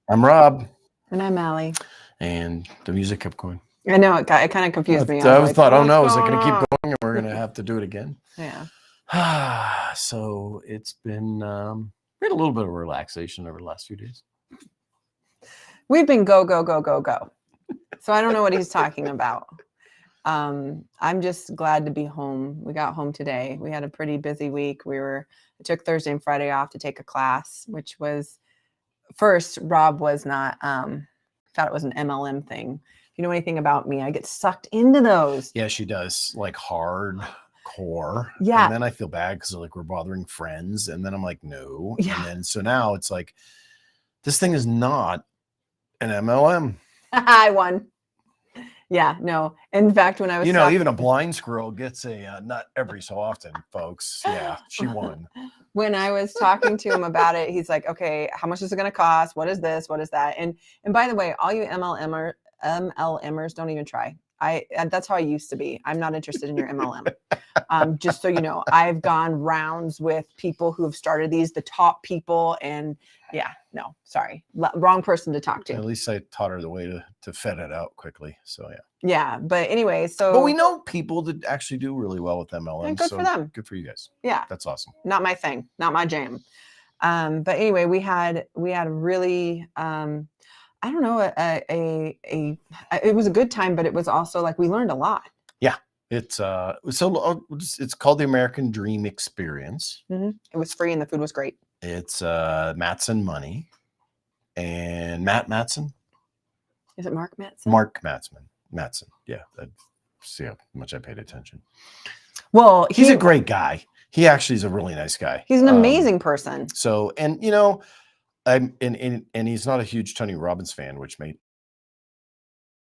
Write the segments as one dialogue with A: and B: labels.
A: I'm Rob.
B: And I'm Allie.
A: And the music kept going.
B: I know it kind of confused me.
A: I
B: was like,
A: thought, oh
B: what's
A: no, is it
B: going
A: going to keep
B: on?
A: going and we're going to have to do it again?
B: Yeah.
A: So it's been, we had a little bit of relaxation over the last few days.
B: We've been go, go, go, go, go. So I don't know what he's talking about. I'm just glad to be home. We got home today. We had a pretty busy week. I took Thursday and Friday off to take a class, which was first, Rob was not, thought it was an MLM thing. If you know anything about me, I get sucked into those.
A: Yeah, she does, like hardcore.
B: Yeah.
A: And then I feel bad because like we're bothering friends. And then I'm like, no.
B: Yeah.
A: And then so now it's like, this thing is not an MLM.
B: I won. Yeah, no. In fact, when I was
A: even a blind squirrel gets a nut every so often, folks. Yeah, she won.
B: When I was talking to him about it, he's like, okay, how much is it going to cost? What is this? What is that? And by the way, all you MLMers, don't even try. That's how I used to be. I'm not interested in your MLM. Just so you know, I've gone rounds with people who have started these, the top people, and yeah, no, sorry, wrong person to talk to.
A: At least I taught her the way to fed it out quickly. So yeah.
B: Yeah, but anyway,
A: but we know people that actually do really well with MLM.
B: Good for them.
A: Good for you guys.
B: Yeah,
A: that's awesome.
B: Not my thing, not my jam. But anyway, we had really I don't know, it was a good time, but it was also like we learned a lot.
A: Yeah, it's called the American Dream Experience.
B: Mm-hmm. It was free and the food was great.
A: It's Matson Money and Matt Matson.
B: Is it Mark Matson?
A: Mark Matson. Yeah, see how much I paid attention.
B: Well,
A: he's a great guy. He actually is a really nice guy.
B: He's an amazing person.
A: So, and and he's not a huge Tony Robbins fan, which made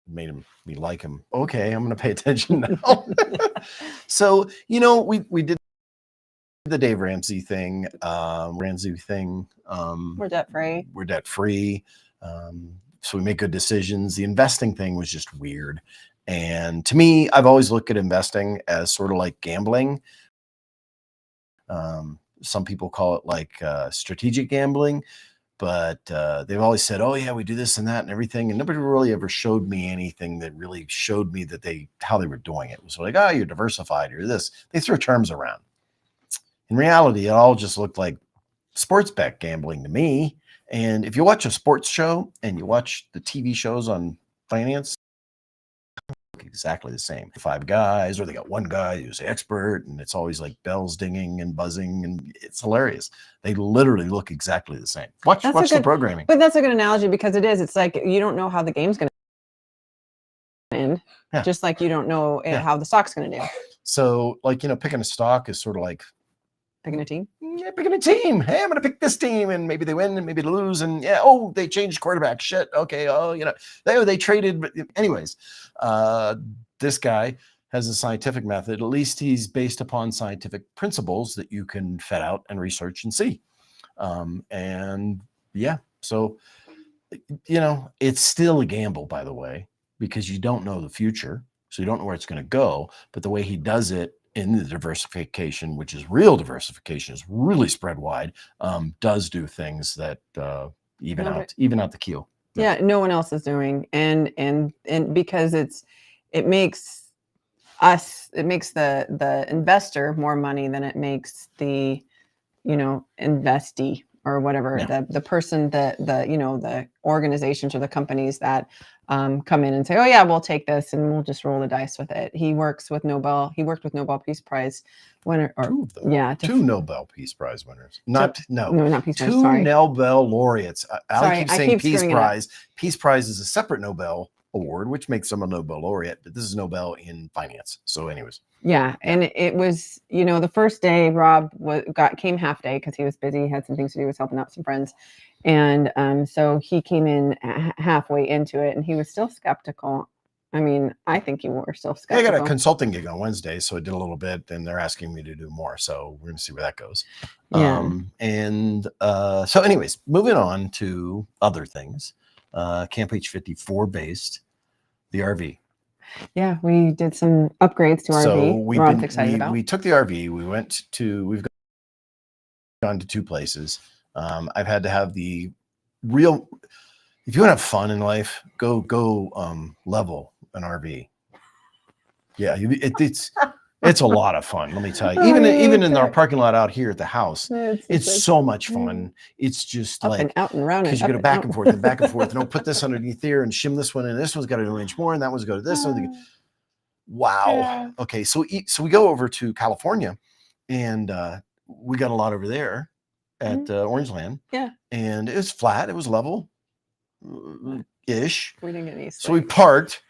A: me like him. Okay, I'm going to pay attention now. So, we did the Dave Ramsey thing.
B: We're debt free.
A: We're debt free. So we make good decisions. The investing thing was just weird. And to me, I've always looked at investing as sort of like gambling. Some people call it like strategic gambling, but they've always said, oh yeah, we do this and that and everything. And nobody really ever showed me anything that really showed me that how they were doing it. It was like, oh, you're diversified, you're this. They threw terms around. In reality, it all just looked like sports bet gambling to me. And if you watch a sports show and you watch the TV shows on finance, look exactly the same. 5 guys, or they got one guy who's the expert, and it's always like bells dinging and buzzing, and it's hilarious. They literally look exactly the same. Watch the programming.
B: But that's a good analogy because it is. It's like you don't know how the game's going to end, just like you don't know how the stock's going to do.
A: So, like, picking a stock is sort of like
B: picking a team.
A: Yeah, picking a team. Hey, I'm going to pick this team, and maybe they win, and maybe they lose, and they changed quarterback. Shit. Okay. They traded. But anyways, this guy has a scientific method. At least he's based upon scientific principles that you can vet out and research and see. So it's still a gamble, by the way, because you don't know the future, so you don't know where it's going to go. But the way he does it in the diversification, which is real diversification, is really spread wide, does do things that even out the keel.
B: Yeah, no one else is doing, and because it makes the investor more money than it makes the investee or whatever, the person, the organizations or the companies that come in and say, oh yeah, we'll take this and we'll just roll the dice with it. He worked with Nobel Peace Prize winner, or
A: two Nobel Peace Prize winners. Not Peace Prize.
B: Sorry.
A: Nobel laureates.
B: Sorry,
A: keeps saying Peace Prize. Peace Prize is a separate Nobel award, which makes them a Nobel laureate, but this is Nobel in finance. So anyways.
B: Yeah. And it was, the first day Rob came half day because he was busy. He had some things to do, he was helping out some friends. And so he came in halfway into it and he was still skeptical. I mean, I think you were still skeptical.
A: I got a consulting gig on Wednesday, so I did a little bit and they're asking me to do more. So we're going to see where that goes.
B: Yeah.
A: So anyways, moving on to other things, Camp H54 based, the RV.
B: Yeah, we did some upgrades to our RV. Rob's excited about.
A: We took the RV. We've gone to 2 places. I've had to have the real If you want to have fun in life, go level an RV. Yeah, it's a lot of fun. Let me tell you. Even in our parking lot out here at the house, it's so much fun. It's just
B: up
A: like
B: and out and round,
A: because you go back and forth and back and forth. And I'll put this underneath here and shim this one, and this one's got an inch more, and that one's go to this one. Wow.
B: Yeah.
A: Okay, so we go over to California, and we got a lot over there at Orangeland.
B: Yeah,
A: and it was flat. It was level ish.
B: we didn't get any.
A: So we parked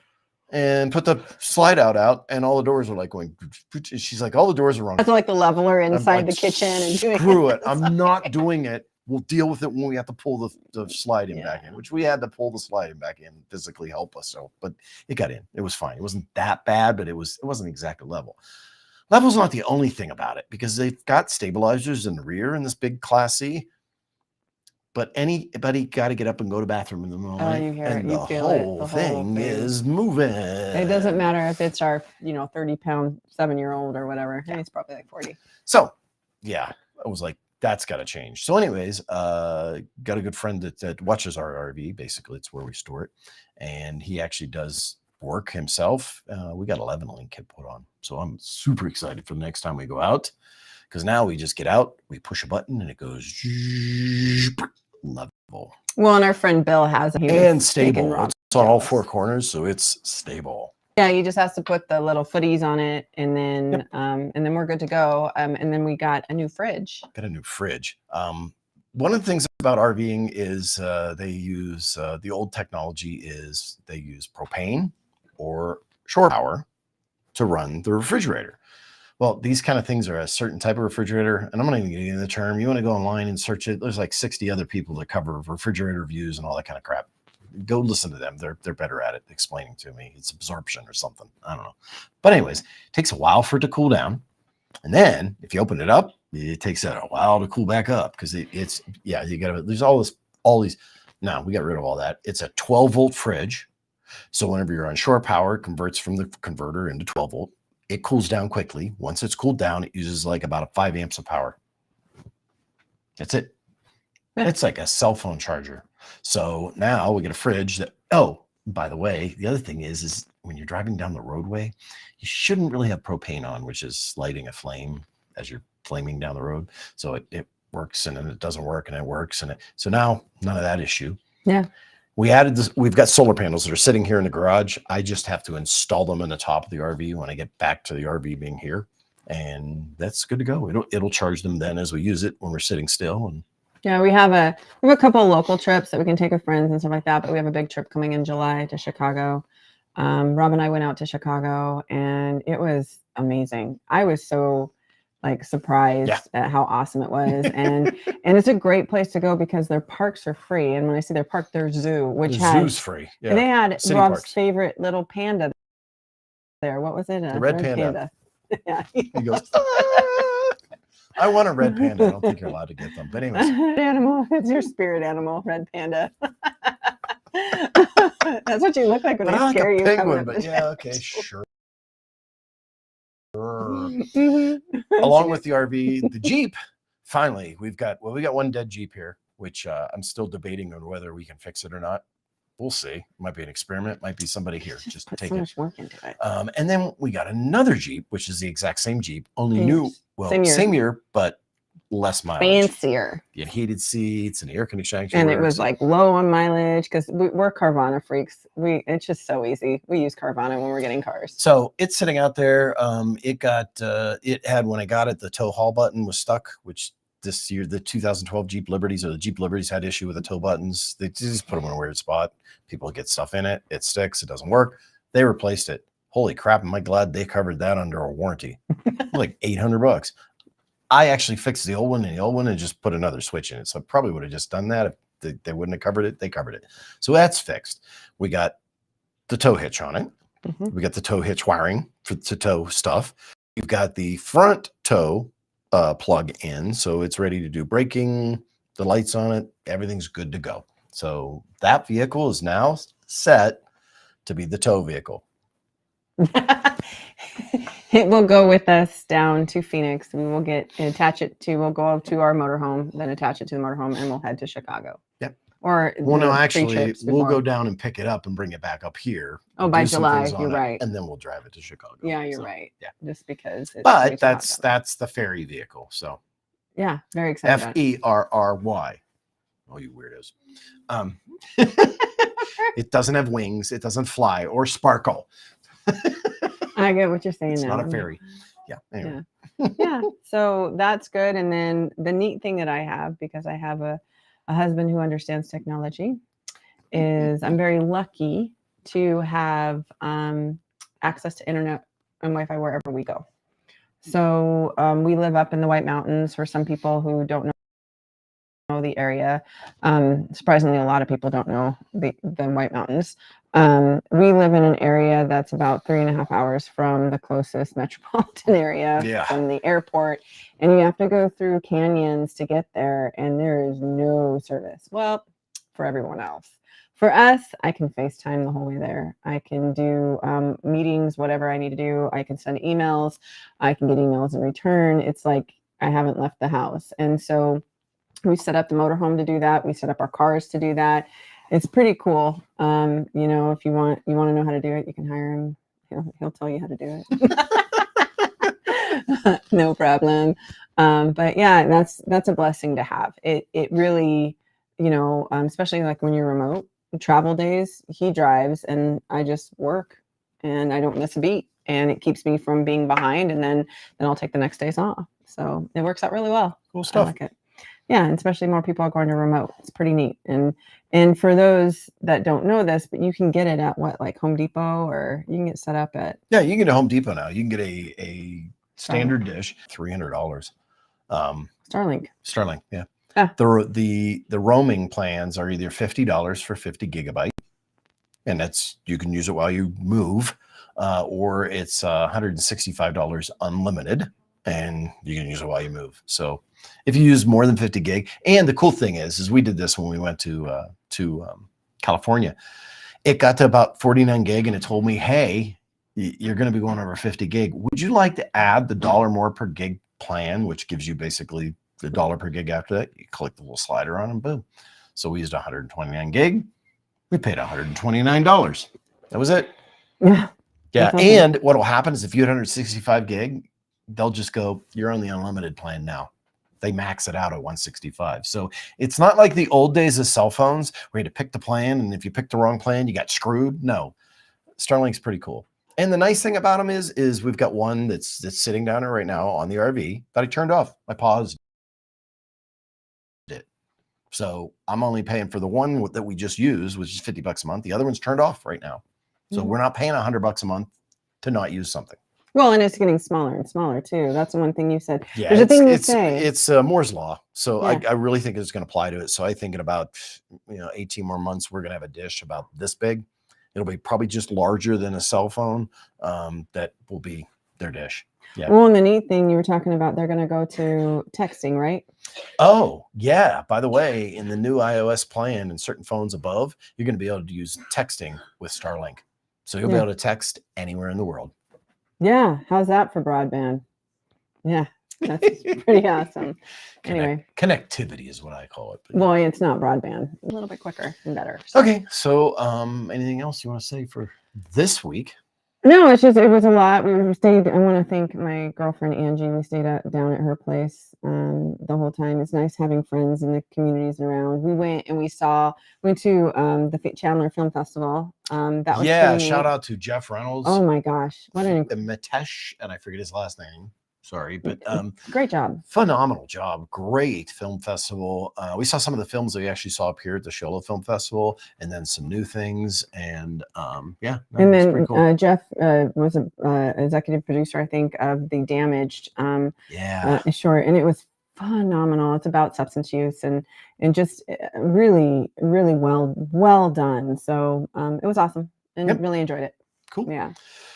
A: and put the slide out, and all the doors were like going. She's like, all the doors are wrong.
B: That's like the leveler inside
A: like,
B: the kitchen and doing
A: screw it. I'm not doing it. We'll deal with it when we have to pull the sliding back in, which we had to pull the sliding back in, physically help us. So, but it got in. It was fine. It wasn't that bad, but it wasn't exactly level. Level's not the only thing about it because they've got stabilizers in the rear in this big Class C. But anybody got to get up and go to the bathroom in the morning,
B: you hear
A: and
B: it, you
A: the
B: feel it,
A: whole thing is moving.
B: It doesn't matter if it's our 30-pound 7-year-old or whatever. Yeah. It's probably like 40.
A: So yeah, I was like, that's got to change. So anyways, got a good friend that watches our RV. Basically, it's where we store it, and he actually does work himself. We got 11 link kit put on, so I'm super excited for the next time we go out, because now we just get out, we push a button, and it goes level.
B: Well, and our friend Bill has it.
A: And stable. It's on all four corners, so it's stable.
B: Yeah, you just have to put the little footies on it, and then we're good to go. And then we got a new fridge. One of the things about RVing is they use the old technology is they use propane or shore power to run the refrigerator. Well, these kind of things are a certain type of refrigerator, and I'm not even getting into the term. You want to go online and search it. There's like 60 other people that cover refrigerator reviews and all that kind of crap. Go listen to them. They're better at it explaining to me. It's absorption or something. I don't know. But anyways, it takes a while for it to cool down. And then if you open it up, it takes a while to cool back up because you got to, there's all these. Now we got rid of all that. It's a 12-volt fridge. So whenever you're on shore power, it converts from the converter into 12 volt. It cools down quickly. Once it's cooled down, it uses like about 5 amps of power. That's it. Yeah. It's like a cell phone charger. So now we get a fridge that, by the way, the other thing is when you're driving down the roadway, you shouldn't really have propane on, which is lighting a flame as you're flaming down the road. So it works, and then it doesn't work, and it works. So now none of that issue. Yeah. We added this. We've got solar panels that are sitting here in the garage. I just have to install them in the top of the RV when I get back to the RV being here, and that's good to go. It'll charge them then as we use it when we're sitting still. And yeah, we have a couple of local trips that we can take with friends and stuff like that. But we have a big trip coming in July to Chicago. Rob and I went out to Chicago, and it was amazing. I was so surprised at how awesome it was. And it's a great place to go because their parks are free. And when I say their park, their zoo, which zoo's free. Yeah. And they had City Rob's parks. Favorite little panda there. What was it? The red panda. Yeah. He goes, I want a red panda. I don't think you're allowed to get them. But anyways. Animal. It's your spirit animal, red panda. That's what you look like when I scare you. Penguin, but yeah, okay, sure. Along with the RV, the Jeep, finally, we got one dead Jeep here, which I'm still debating on whether we can fix it or not. We'll see. It might be an experiment. Might be somebody here. Just take so much work into it. And then we got another Jeep, which is the exact same Jeep, only new. Well, same year, but less mileage. Fancier. You had heated seats and air conditioning. And it was low on mileage because we're Carvana freaks. It's just so easy. We use Carvana when we're getting cars. So it's sitting out there. It had, when I got it, the tow haul button was stuck, which this year, the 2012 Jeep Liberties or the Jeep Liberties had issue with the tow buttons. They just put them in a weird spot. People get stuff in it. It sticks. It doesn't work. They replaced it. Holy crap. Am I glad they covered that under a warranty? Like $800. I actually fixed the old one and just put another switch in it. So I probably would have just done that if they wouldn't have covered it. They covered it. So that's fixed. We got the tow hitch on it. Mm-hmm. We got the tow hitch wiring to tow stuff. We've got the front tow plug in. So it's ready to do braking, the lights on it. Everything's good to go. So that vehicle is now set to be the tow vehicle. It will go with us down to Phoenix. We will we'll go up to our motorhome, then attach it to the motorhome, and we'll head to Chicago. Yep. or
A: Well, no,
B: the
A: actually,
B: pre-trips
A: we'll
B: before?
A: go down and pick it up and bring it back up here.
B: Oh,
A: We'll
B: by
A: do some
B: July,
A: things on
B: you're
A: it,
B: right.
A: and then we'll drive it to Chicago.
B: Yeah, you're
A: So,
B: right.
A: yeah.
B: Just because it's way
A: But
B: too hot down there.
A: that's the ferry vehicle. So
B: Yeah, very excited about it.
A: Ferry. Oh, you weirdos. Um, it doesn't have wings. It doesn't fly or sparkle.
B: I get what you're saying
A: It's
B: now.
A: not a ferry. Yeah. Anyway.
B: Yeah. So that's good. And then the neat thing that I have, because I have a husband who understands technology, is I'm very lucky to have access to internet and Wi-Fi wherever we go. So we live up in the White Mountains. For some people who don't know the area, surprisingly, a lot of people don't know the White Mountains. We live in an area that's about 3.5 hours from the closest metropolitan area, from the airport, and you have to go through canyons to get there, and there is no service. Well, for everyone else. For us, I can FaceTime the whole way there. I can do meetings, whatever I need to do. I can send emails. I can get emails in return. It's like I haven't left the house. And so we set up the motorhome to do that. We set up our cars to do that. It's pretty cool. You know, if you want to know how to do it, you can hire him. He'll tell you how to do it. No problem. But yeah, that's a blessing to have. It really, you know, especially like when you're remote, travel days, he drives and I just work and I don't miss a beat. And it keeps me from being behind, and then I'll take the next days off. So it works out really well.
A: Cool stuff.
B: I like it. Yeah, and especially more people are going to remote. It's pretty neat. And for those that don't know this, but you can get it at what, like Home Depot, or you can get set up at.
A: Yeah, you can get a Home Depot now. You can get a standard dish, $300. Starlink, yeah. The roaming plans are either $50 for 50 gigabyte, and that's you can use it while you move, or it's $165 unlimited, and you can use it while you move. So if you use more than 50 gig, and the cool thing is we did this when we went to California. It got to about 49 gig, and it told me, hey, you're going to be going over 50 gig. Would you like to add the $1 more per gig plan, which gives you basically the $1 per gig after that? You click the little slider on, and boom. So we used 129 gig. We paid $129. That was it.
B: Yeah.
A: Yeah. And what will happen is if you had 165 gig, they'll just go, you're on the unlimited plan now. They max it out at 165. So it's not like the old days of cell phones where you had to pick the plan, and if you picked the wrong plan, you got screwed. No, Starlink's pretty cool. And the nice thing about them is we've got one that's sitting down there right now on the RV that I turned off. I paused it. So I'm only paying for the one that we just used, which is $50 a month. The other one's turned off right now. So we're not paying $100 a month to not use something.
B: Well, and it's getting smaller and smaller too. That's the one thing you said.
A: Yeah,
B: there's a thing you say.
A: It's Moore's law. So I really think it's going to apply to it. So I think in about 18 more months, we're going to have a dish about this big. It'll be probably just larger than a cell phone. That will be their dish. Yeah.
B: Well, and the neat thing you were talking about, they're going to go to texting, right?
A: Oh, yeah. By the way, in the new iOS plan and certain phones above, you're going to be able to use texting with Starlink. So you'll be able to text anywhere in the world.
B: Yeah. How's that for broadband? Yeah. That's pretty awesome. Anyway.
A: Connectivity is what I call it.
B: Well, it's not broadband. A little bit quicker and better.
A: So. Okay. So anything else you want to say for this week?
B: No, it was a lot. We stayed. I want to thank my girlfriend Angie. We stayed down at her place the whole time. It's nice having friends in the communities around. We went and went to the Chandler Film Festival. That was pretty neat.
A: Shout out to Jeff Reynolds.
B: Oh my gosh, what an
A: Mitesh, and I forget his last name. Sorry, but
B: great job.
A: Phenomenal job. Great film festival. We saw some of the films that we actually saw up here at the Shola Film Festival, and then some new things. And and
B: then
A: cool.
B: Jeff was an executive producer, I think, of the Damaged short, and it was phenomenal. It's about substance use and just really, really well done. So it was awesome, and really enjoyed it.
A: Cool.
B: Yeah.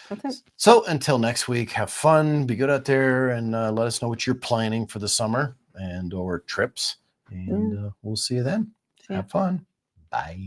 B: That's it.
A: So until next week, have fun, be good out there, and let us know what you're planning for the summer or trips. And we'll see you then. Have fun. Bye.